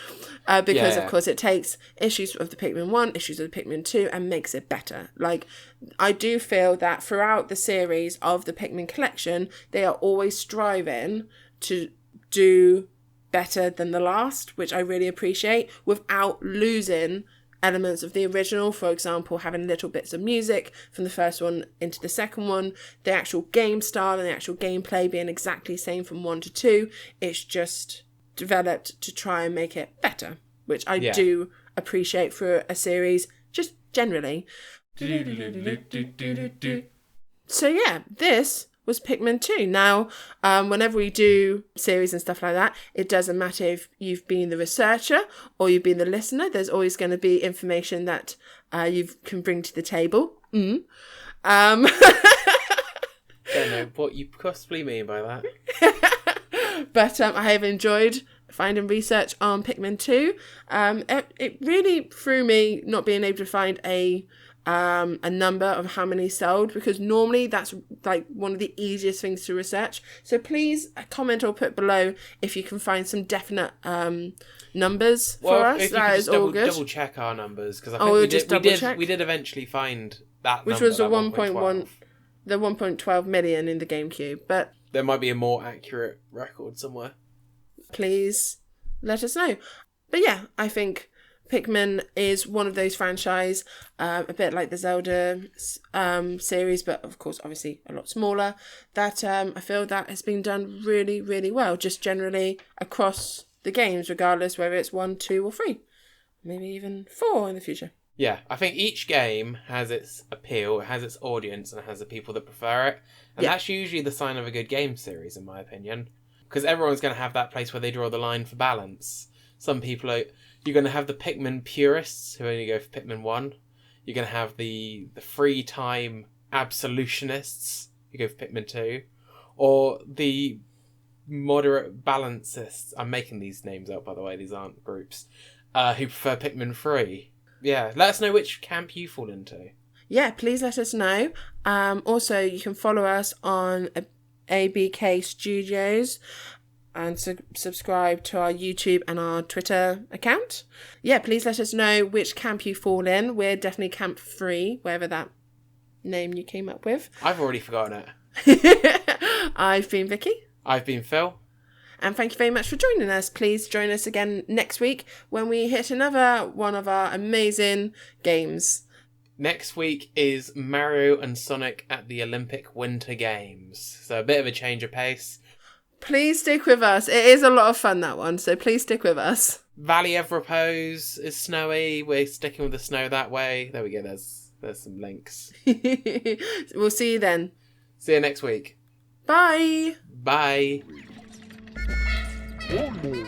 because of course it takes issues of the Pikmin 1, issues of the Pikmin 2, and makes it better. Like, I do feel that throughout the series of the Pikmin collection, they are always striving to do better than the last, which I really appreciate, without losing elements of the original. For example, having little bits of music from the first one into the second one, the actual game style and the actual gameplay being exactly the same from 1 to 2. It's just developed to try and make it better, which I do appreciate for a series just generally. So yeah, this was Pikmin 2. Now, whenever we do series and stuff like that, it doesn't matter if you've been the researcher or you've been the listener. There's always going to be information that you can bring to the table. Don't know what you possibly mean by that. But I have enjoyed finding research on Pikmin 2. It really threw me not being able to find a number of how many sold, because normally that's like one of the easiest things to research. So please comment or put below if you can find some definite numbers for us. That is all good. Double check our numbers, because I think we did eventually find that which number, was the that 1.1, the 1.12 million in the GameCube. But there might be a more accurate record somewhere. Please let us know. But yeah, I think Pikmin is one of those franchise, a bit like the Zelda series, but of course, obviously a lot smaller, that I feel that has been done really, really well, just generally across the games, regardless whether it's 1, 2 or 3, maybe even 4 in the future. Yeah, I think each game has its appeal, it has its audience, and it has the people that prefer it, and that's usually the sign of a good game series, in my opinion, because everyone's going to have that place where they draw the line for balance. Some people are... You're going to have the Pikmin purists who only go for Pikmin 1. You're going to have the free time absolutionists who go for Pikmin 2. Or the moderate balancists. I'm making these names up, by the way. These aren't groups. Who prefer Pikmin 3. Yeah, let us know which camp you fall into. Yeah, please let us know. Also, you can follow us on ABK Studios and subscribe to our YouTube and our Twitter account. Yeah, please let us know which camp you fall in. We're definitely Camp 3, whatever that name you came up with. I've already forgotten it. I've been Vicky. I've been Phil. And thank you very much for joining us. Please join us again next week when we hit another one of our amazing games. Next week is Mario and Sonic at the Olympic Winter Games. So a bit of a change of pace. Please stick with us. It is a lot of fun, that one, so please stick with us. Valley of Repose is snowy. We're sticking with the snow that way. There we go. There's some links. We'll see you then. See you next week. Bye. Bye. Oh, no.